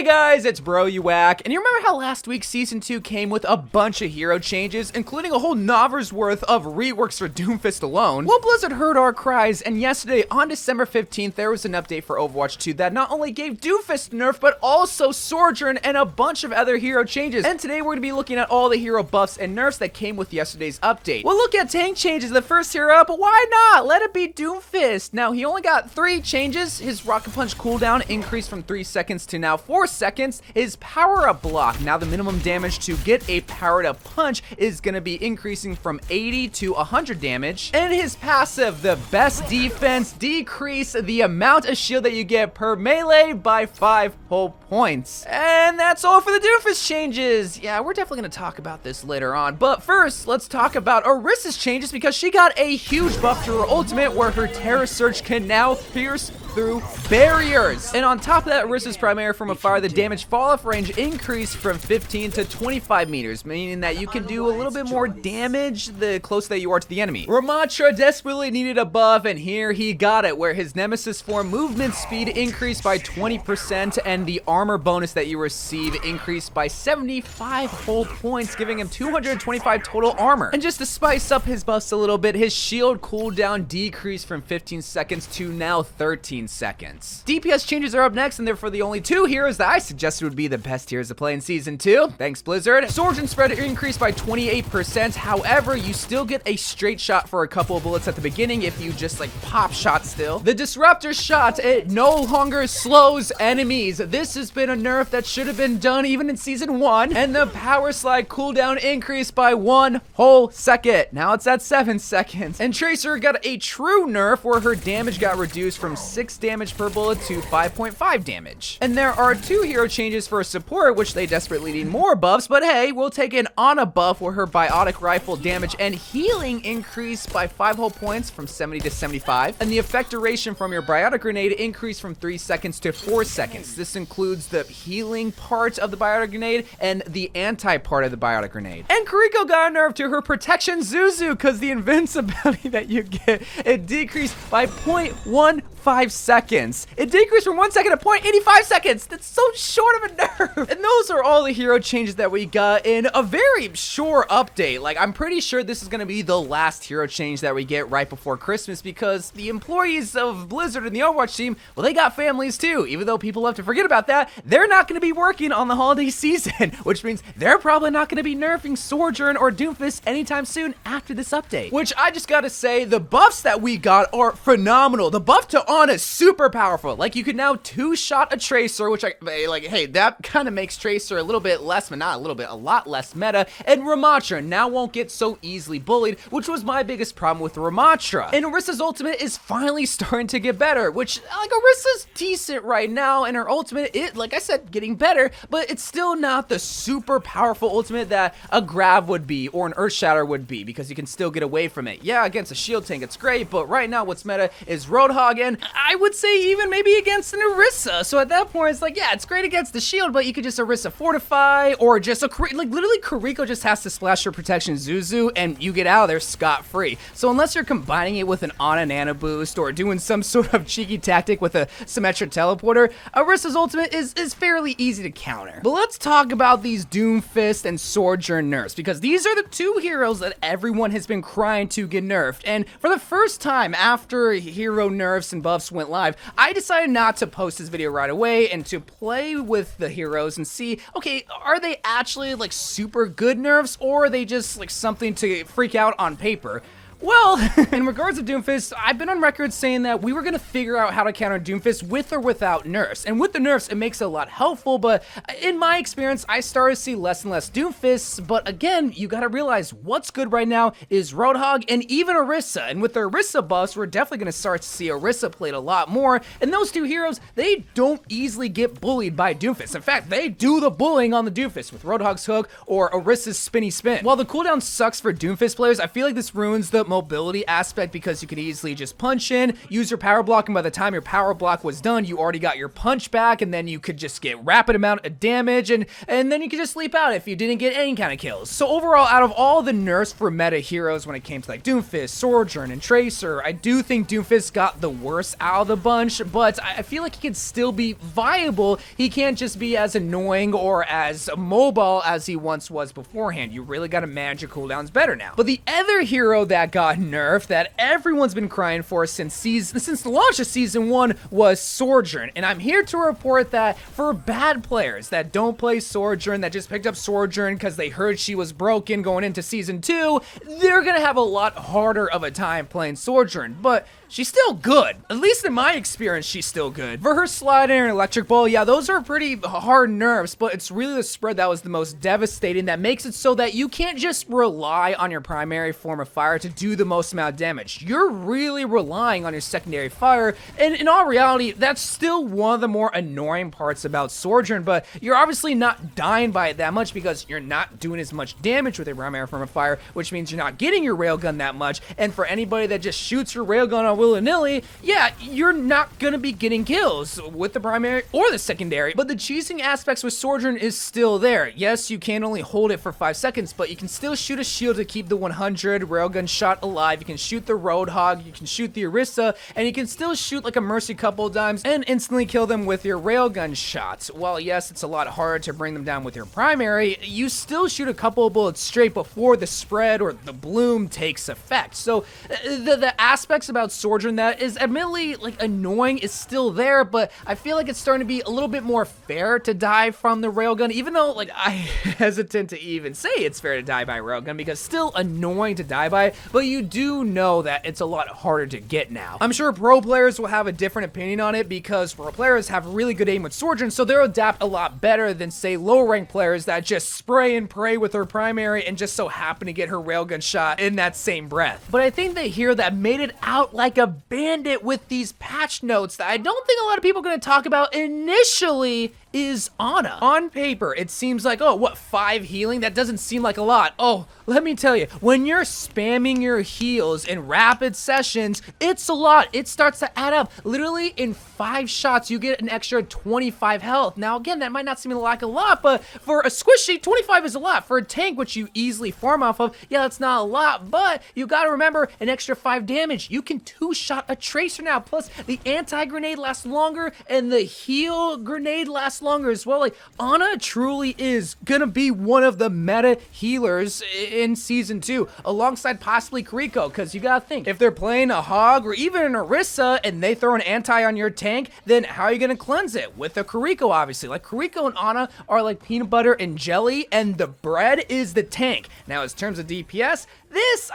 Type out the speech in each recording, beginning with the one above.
Hey guys, it's Bro You Whack, and you remember how last week Season 2 came with a bunch of hero changes, including a whole novel's worth of reworks for Doomfist alone? Well, Blizzard heard our cries, and yesterday, on December 15th, there was an update for Overwatch 2 that not only gave Doomfist nerf, but also Sojourn and a bunch of other hero changes. And today we're going to be looking at all the hero buffs and nerfs that came with yesterday's update. We'll look at tank changes, the first hero up, but why not? Let it be Doomfist. Now, he only got 3 changes. His Rocket Punch cooldown increased from 3 seconds to now 4 seconds. His power-up block, now the minimum damage to get a powered-up punch is going to be increasing from 80 to 100 damage. And his passive, the best defense, decrease the amount of shield that you get per melee by 5 whole points. And that's all for the Doomfist changes. Yeah, we're definitely going to talk about this later on. But first, let's talk about Orisa's changes because she got a huge buff to her ultimate where her Terror Surge can now pierce through barriers. And on top of that, Orisa's primary from afar, the damage fall-off range increased from 15 to 25 meters, meaning that you can do a little bit more damage the closer that you are to the enemy. Ramattra desperately needed a buff, and here he got it, where his Nemesis form movement speed increased by 20%, and the armor bonus that you receive increased by 75 whole points, giving him 225 total armor. And just to spice up his buffs a little bit, his shield cooldown decreased from 15 seconds to now 13 seconds. DPS changes are up next, and therefore the only 2 heroes that I suggested would be the best heroes to play in Season 2. Thanks, Blizzard. Sojourn spread increased by 28%. However, you still get a straight shot for a couple of bullets at the beginning if you just like pop shot still. The Disruptor shot, it no longer slows enemies. This has been a nerf that should have been done even in Season 1. And the Power Slide cooldown increased by 1 whole second. Now it's at 7 seconds. And Tracer got a true nerf where her damage got reduced from 6 damage per bullet to 5.5 damage. And there are 2 hero changes for support, which they desperately need more buffs, but hey, we'll take an Ana buff where her Biotic Rifle damage and healing increased by 5 whole points from 70 to 75. And the effect duration from your Biotic Grenade increased from 3 seconds to 4 seconds. This includes the healing part of the Biotic Grenade and the anti part of the Biotic Grenade. And Kiriko got a nerf to her Protection Zuzu because the invincibility that you get, it decreased by 0.15 seconds. It decreased from 1 second to 0.85 seconds. That's so short of a nerf. And those are all the hero changes that we got in a very short update. Like, I'm pretty sure this is going to be the last hero change that we get right before Christmas because the employees of Blizzard and the Overwatch team, well, they got families too. Even though people love to forget about that, they're not going to be working on the holiday season, which means they're probably not going to be nerfing Sojourn or Doomfist anytime soon after this update. Which I just got to say, the buffs that we got are phenomenal. The buff to Ana is super powerful. Like, you can now 2-shot a Tracer, which hey, that kind of makes Tracer a little bit less, but not a little bit, a lot less meta. And Ramattra now won't get so easily bullied, which was my biggest problem with Ramattra. And Orisa's ultimate is finally starting to get better, which, like, Orisa's decent right now, and her ultimate, like I said, getting better, but it's still not the super powerful ultimate that a Grav would be or an Earthshatter would be, because you can still get away from it. Yeah, against a shield tank, it's great, but right now what's meta is Roadhog, and I would say even maybe against an Orisa. So at that point, it's like, yeah, it's great against the shield, but you could just Orisa Fortify, or just like literally Kiriko just has to splash her Protection Zuzu, and you get out of there scot-free. So unless you're combining it with an Ana Nano Boost, or doing some sort of cheeky tactic with a Symmetric Teleporter, Orisa's ultimate is fairly easy to counter. But let's talk about these Doomfist and Sojourn nerfs, because these are the 2 heroes that everyone has been crying to get nerfed. And for the first time after hero nerfs and buffs went live, I decided not to post this video right away and to play with the heroes and see, okay, are they actually like super good nerfs, or are they just like something to freak out on paper? Well, in regards to Doomfist, I've been on record saying that we were going to figure out how to counter Doomfist with or without nerfs. And with the nerfs, it makes it a lot helpful, but in my experience, I started to see less and less Doomfists. But again, you got to realize what's good right now is Roadhog and even Orisa. And with the Orisa buffs, we're definitely going to start to see Orisa played a lot more. And those 2 heroes, they don't easily get bullied by Doomfist. In fact, they do the bullying on the Doomfist with Roadhog's hook or Orisa's spinny spin. While the cooldown sucks for Doomfist players, I feel like this ruins the mobility aspect because you could easily just punch in, use your power block, and by the time your power block was done, you already got your punch back, and then you could just get rapid amount of damage, and then you could just sleep out if you didn't get any kind of kills. So overall, out of all the nerfs for meta heroes when it came to like Doomfist, Sojourn, and Tracer, I do think Doomfist got the worst out of the bunch, but I feel like he could still be viable. He can't just be as annoying or as mobile as he once was beforehand. You really gotta manage your cooldowns better now. But the other hero that got nerfed that everyone's been crying for since the launch of Season 1 was Sojourn, and I'm here to report that for bad players that don't play Sojourn, that just picked up Sojourn because they heard she was broken going into Season 2, they're gonna have a lot harder of a time playing Sojourn, but she's still good. At least in my experience, she's still good. For her slide and her electric ball, yeah, those are pretty hard nerfs, but it's really the spread that was the most devastating, that makes it so that you can't just rely on your primary form of fire to do the most amount of damage. You're really relying on your secondary fire, and in all reality, that's still one of the more annoying parts about Sojourn, but you're obviously not dying by it that much because you're not doing as much damage with your primary form of fire, which means you're not getting your railgun that much, and for anybody that just shoots your railgun on willy-nilly, yeah, you're not gonna be getting kills with the primary or the secondary. But the cheesing aspects with Sojourn is still there. Yes, you can only hold it for 5 seconds, but you can still shoot a shield to keep the 100 railgun shot alive. You can shoot the Roadhog, you can shoot the Orisa, and you can still shoot like a Mercy couple times and instantly kill them with your railgun shots. While yes, it's a lot harder to bring them down with your primary, you still shoot a couple of bullets straight before the spread or the bloom takes effect. So the aspects about Sojourn that is admittedly like annoying is still there, but I feel like it's starting to be a little bit more fair to die from the railgun, even though like I hesitant to even say it's fair to die by railgun because it's still annoying to die by, but you do know that it's a lot harder to get now. I'm sure pro players will have a different opinion on it because pro players have really good aim with Sojourn, so they'll adapt a lot better than say low rank players that just spray and pray with her primary and just so happen to get her railgun shot in that same breath. But I think the hero that made it out like a bandit with these patch notes that I don't think a lot of people are going to talk about initially is Ana. On paper, it seems like, oh, what, 5 healing? That doesn't seem like a lot. Oh, let me tell you, when you're spamming your heals in rapid sessions, it's a lot. It starts to add up. Literally, in 5 shots, you get an extra 25 health. Now, again, that might not seem like a lot, but for a squishy, 25 is a lot. For a tank, which you easily farm off of, yeah, that's not a lot, but you gotta remember, an extra 5 damage. You can 2-shot a Tracer now, plus the anti-grenade lasts longer, and the heal grenade lasts longer as well. Like, Ana truly is gonna be one of the meta healers in Season 2, alongside possibly Kiriko, because you gotta think, if they're playing a Hog or even an Orisa and they throw an anti on your tank, then how are you gonna cleanse it? With a Kiriko, obviously. Like, Kiriko and Ana are like peanut butter and jelly, and the bread is the tank. Now, in terms of DPS, this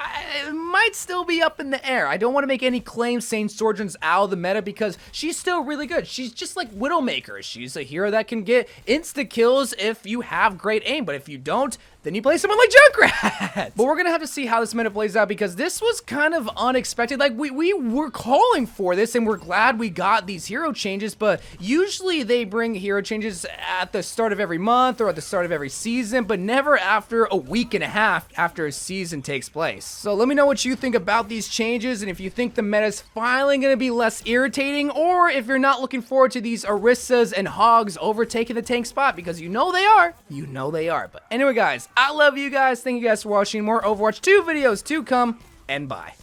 might still be up in the air. I don't want to make any claims saying Sojourn's out of the meta because she's still really good. She's just like Widowmaker. She's a hero that can get insta kills if you have great aim, but if you don't, then you play someone like Junkrat. But we're gonna have to see how this meta plays out because this was kind of unexpected. Like, we were calling for this and we're glad we got these hero changes, but usually they bring hero changes at the start of every month or at the start of every season, but never after a week and a half after a season takes place. So let me know what you think about these changes, and if you think the meta is finally gonna be less irritating, or if you're not looking forward to these Orisas and Hogs overtaking the tank spot, because you know they are. You know they are. But anyway, guys, I love you guys. Thank you guys for watching. More Overwatch 2 videos to come, and bye.